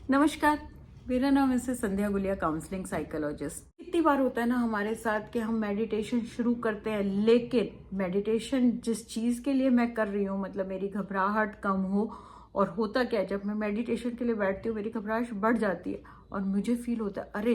नमस्कार, मेरा नाम है संध्या गुलिया, काउंसलिंग साइकोलॉजिस्ट। कितनी बार होता है ना हमारे साथ कि हम मेडिटेशन शुरू करते हैं, लेकिन मेडिटेशन जिस चीज़ के लिए मैं कर रही हूँ, मतलब मेरी घबराहट कम हो, और होता क्या है, जब मैं मेडिटेशन के लिए बैठती हूँ मेरी घबराहट बढ़ जाती है और मुझे फील होता है अरे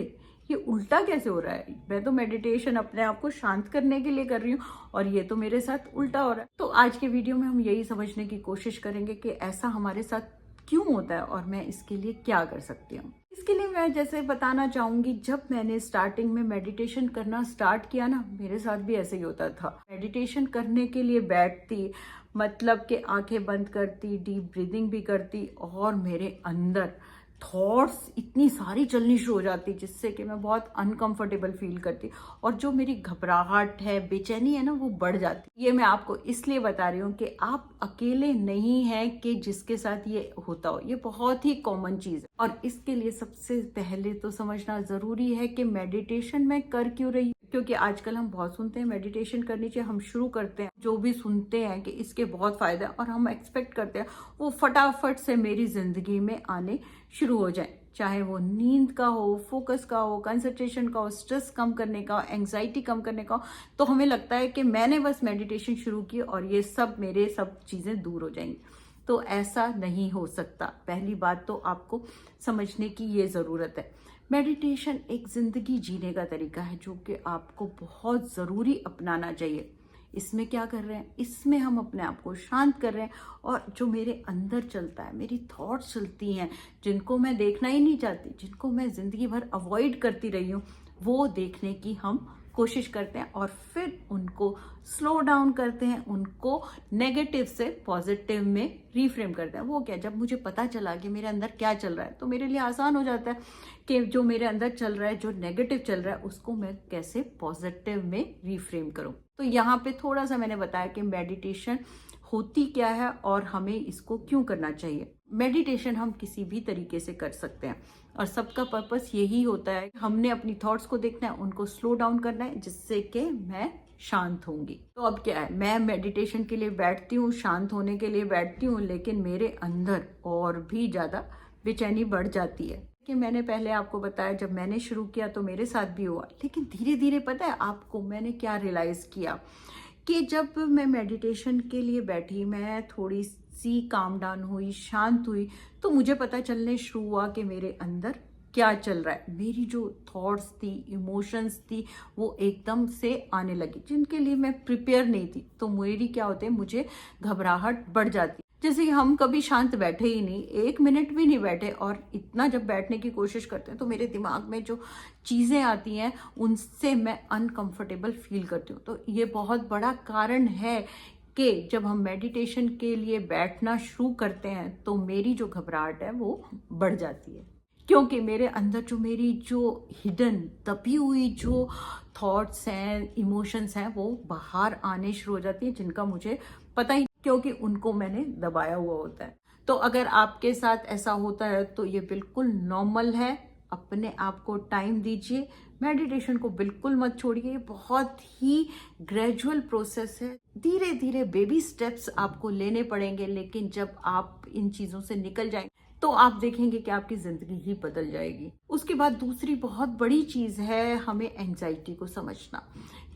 ये उल्टा कैसे हो रहा है। मैं तो मेडिटेशन अपने आप को शांत करने के लिए कर रही हूँ और ये तो मेरे साथ उल्टा हो रहा है। तो आज के वीडियो में हम यही समझने की कोशिश करेंगे कि ऐसा हमारे साथ क्यों होता है और मैं इसके लिए क्या कर सकती हूँ। इसके लिए मैं जैसे बताना चाहूंगी, जब मैंने स्टार्टिंग में मेडिटेशन करना स्टार्ट किया ना, मेरे साथ भी ऐसे ही होता था। मेडिटेशन करने के लिए बैठती, मतलब कि आंखें बंद करती, डीप ब्रीदिंग भी करती, और मेरे अंदर थॉट्स इतनी सारी चलनी शुरू हो जाती जिससे कि मैं बहुत अनकंफर्टेबल फील करती और जो मेरी घबराहट है, बेचैनी है ना, वो बढ़ जाती। ये मैं आपको इसलिए बता रही हूँ कि आप अकेले नहीं हैं कि जिसके साथ ये होता हो। ये बहुत ही कॉमन चीज़ है और इसके लिए सबसे पहले तो समझना ज़रूरी है कि मेडिटेशन मैं कर क्यों रही हूँ। क्योंकि आजकल हम बहुत सुनते हैं मेडिटेशन करनी चाहिए, हम शुरू करते हैं, जो भी सुनते हैं कि इसके बहुत फायदे हैं और हम एक्सपेक्ट करते हैं वो फटाफट से मेरी जिंदगी में आने शुरू हो जाए, चाहे वो नींद का हो, फोकस का हो, कंसंट्रेशन का हो, स्ट्रेस कम करने का हो, एंग्जाइटी कम करने का हो। तो हमें लगता है कि मैंने बस मेडिटेशन शुरू की और ये सब मेरे सब चीज़ें दूर हो जाएंगी। तो ऐसा नहीं हो सकता। पहली बात तो आपको समझने की ये ज़रूरत है, मेडिटेशन एक ज़िंदगी जीने का तरीका है जो कि आपको बहुत ज़रूरी अपनाना चाहिए। इसमें क्या कर रहे हैं, इसमें हम अपने आप को शांत कर रहे हैं और जो मेरे अंदर चलता है, मेरी थॉट्स चलती हैं जिनको मैं देखना ही नहीं चाहती, जिनको मैं ज़िंदगी भर अवॉइड करती रही हूँ, वो देखने की हम कोशिश करते हैं और फिर उनको स्लो डाउन करते हैं, उनको नेगेटिव से पॉजिटिव में रीफ्रेम करते हैं। वो क्या, जब मुझे पता चला कि मेरे अंदर क्या चल रहा है तो मेरे लिए आसान हो जाता है कि जो मेरे अंदर चल रहा है, जो नेगेटिव चल रहा है, उसको मैं कैसे पॉजिटिव में रीफ्रेम करूं। तो यहाँ पे थोड़ा सा मैंने बताया कि मेडिटेशन होती क्या है और हमें इसको क्यों करना चाहिए। मेडिटेशन हम किसी भी तरीके से कर सकते हैं और सबका पर्पस यही होता है, हमने अपनी थॉट्स को देखना है, उनको स्लो डाउन करना है जिससे कि मैं शांत होंगी। तो अब क्या है, मैं मेडिटेशन के लिए बैठती हूँ, शांत होने के लिए बैठती हूँ, लेकिन मेरे अंदर और भी ज़्यादा बेचैनी बढ़ जाती है। कि मैंने पहले आपको बताया, जब मैंने शुरू किया तो मेरे साथ भी हुआ, लेकिन धीरे धीरे पता है आपको मैंने क्या रियलाइज़ किया कि जब मैं मेडिटेशन के लिए बैठी, मैं थोड़ी सी काम डाउन हुई, शांत हुई, तो मुझे पता चलने शुरू हुआ कि मेरे अंदर क्या चल रहा है। मेरी जो थॉट्स थी, इमोशंस थी, वो एकदम से आने लगी जिनके लिए मैं प्रिपेयर नहीं थी। तो मेरी क्या होते, मुझे घबराहट बढ़ जाती। जैसे कि हम कभी शांत बैठे ही नहीं, 1 मिनट भी नहीं बैठे, और इतना जब बैठने की कोशिश करते हैं तो मेरे दिमाग में जो चीज़ें आती हैं उनसे मैं अनकंफर्टेबल फील करती हूँ। तो ये बहुत बड़ा कारण है कि जब हम मेडिटेशन के लिए बैठना शुरू करते हैं तो मेरी जो घबराहट है वो बढ़ जाती है, क्योंकि मेरे अंदर जो हिडन दबी हुई जो थॉट्स हैं, इमोशंस हैं, वो बाहर आने शुरू हो जाती हैं जिनका मुझे पता ही, क्योंकि उनको मैंने दबाया हुआ होता है। तो अगर आपके साथ ऐसा होता है तो ये बिल्कुल नॉर्मल है। अपने आप को टाइम दीजिए, मेडिटेशन को बिल्कुल मत छोड़िए। ये बहुत ही ग्रेजुअल प्रोसेस है, धीरे धीरे बेबी स्टेप्स आपको लेने पड़ेंगे, लेकिन जब आप इन चीज़ों से निकल जाएंगे तो आप देखेंगे कि आपकी ज़िंदगी ही बदल जाएगी। उसके बाद दूसरी बहुत बड़ी चीज़ है हमें एंग्जाइटी को समझना,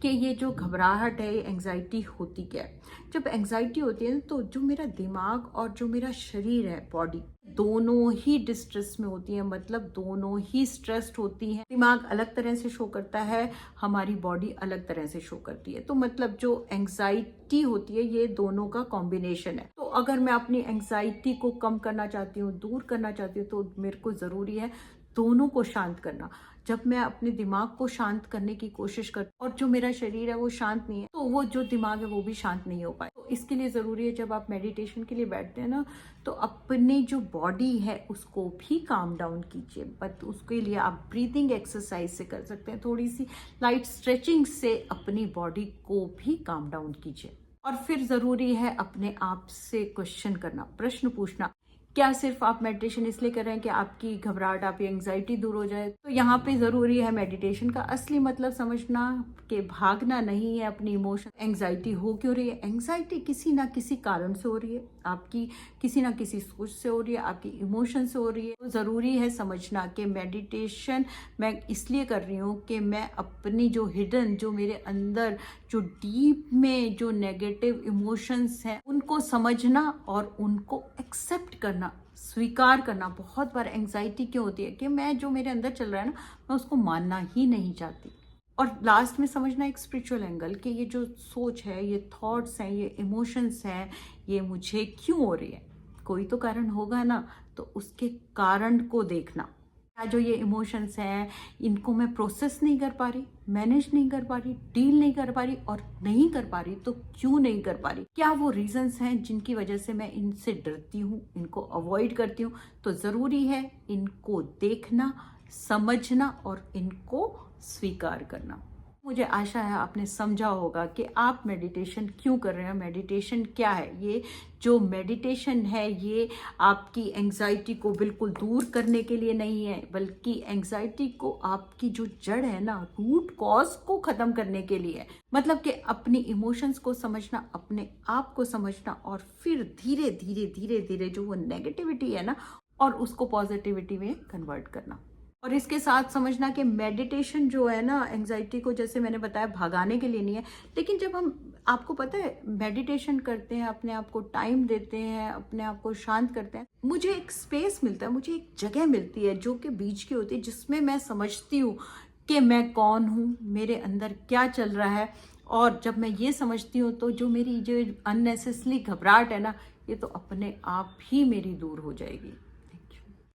कि ये जो घबराहट है, एंग्जाइटी होती क्या है। जब एंग्जाइटी होती है तो जो मेरा दिमाग और जो मेरा शरीर है, बॉडी, दोनों ही डिस्ट्रेस में होती है, मतलब दोनों ही स्ट्रेस्ड होती हैं। दिमाग अलग तरह से शो करता है, हमारी बॉडी अलग तरह से शो करती है। तो मतलब जो एंग्जाइटी होती है, ये दोनों का कॉम्बिनेशन है। तो अगर मैं अपनी एंग्जाइटी को कम करना चाहती हूँ, दूर करना चाहती हूँ, तो मेरे को ज़रूरी है दोनों को शांत करना। जब मैं अपने दिमाग को शांत करने की कोशिश करती हूँ और जो मेरा शरीर है वो शांत नहीं है, तो वो जो दिमाग है वो भी शांत नहीं हो पाए। तो इसके लिए ज़रूरी है, जब आप मेडिटेशन के लिए बैठते हैं ना, तो अपने जो बॉडी है उसको भी काम डाउन कीजिए। बट उसके लिए आप ब्रीदिंग एक्सरसाइज से कर सकते हैं, थोड़ी सी लाइट स्ट्रेचिंग से अपनी बॉडी को भी काम डाउन कीजिए। और फिर ज़रूरी है अपने आप से क्वेश्चन करना, प्रश्न पूछना। क्या सिर्फ आप मेडिटेशन इसलिए कर रहे हैं कि आपकी घबराहट, आपकी एंग्जाइटी दूर हो जाए? तो यहाँ पे ज़रूरी है मेडिटेशन का असली मतलब समझना, कि भागना नहीं है अपनी इमोशन। एंग्जाइटी हो क्यों रही है? एंग्जाइटी किसी ना किसी कारण से हो रही है। आपकी किसी ना किसी सोच से हो रही है, आपकी इमोशन से हो रही है। तो ज़रूरी है समझना कि मेडिटेशन मैं इसलिए कर रही हूँ कि मैं अपनी जो हिडन, जो मेरे अंदर जो डीप में जो नेगेटिव इमोशंस हैं उनको समझना और उनको एक्सेप्ट करना, स्वीकार करना। बहुत बार एंग्जाइटी क्यों होती है कि मैं जो मेरे अंदर चल रहा है ना, मैं उसको मानना ही नहीं चाहती। और लास्ट में समझना एक स्पिरिचुअल एंगल कि ये जो सोच है, ये थॉट्स हैं, ये इमोशंस हैं, ये मुझे क्यों हो रही है। कोई तो कारण होगा ना, तो उसके कारण को देखना। क्या जो ये इमोशंस हैं इनको मैं प्रोसेस नहीं कर पा रही, मैनेज नहीं कर पा रही, डील नहीं कर पा रही, और नहीं कर पा रही तो क्यों नहीं कर पा रही। क्या वो रीजंस हैं जिनकी वजह से मैं इनसे डरती हूँ, इनको अवॉइड करती हूँ। तो ज़रूरी है इनको देखना, समझना और इनको स्वीकार करना। मुझे आशा है आपने समझा होगा कि आप मेडिटेशन क्यों कर रहे हैं, मेडिटेशन क्या है। ये जो मेडिटेशन है ये आपकी एंग्जाइटी को बिल्कुल दूर करने के लिए नहीं है, बल्कि एंग्जाइटी को, आपकी जो जड़ है ना, रूट कॉज को ख़त्म करने के लिए है। मतलब कि अपनी इमोशंस को समझना, अपने आप को समझना, और फिर धीरे धीरे धीरे धीरे जो वो नेगेटिविटी है ना, और उसको पॉजिटिविटी में कन्वर्ट करना। और इसके साथ समझना कि मेडिटेशन जो है ना, एंग्जाइटी को जैसे मैंने बताया भगाने के लिए नहीं है, लेकिन जब हम, आपको पता है, मेडिटेशन करते हैं, अपने आप को टाइम देते हैं, अपने आप को शांत करते हैं, मुझे एक स्पेस मिलता है, मुझे एक जगह मिलती है जो कि बीच की होती है, जिसमें मैं समझती हूँ कि मैं कौन हूँ, मेरे अंदर क्या चल रहा है। और जब मैं ये समझती हूँ तो जो मेरी जो अननेसेसरी घबराहट है ना, ये तो अपने आप ही मेरी दूर हो जाएगी।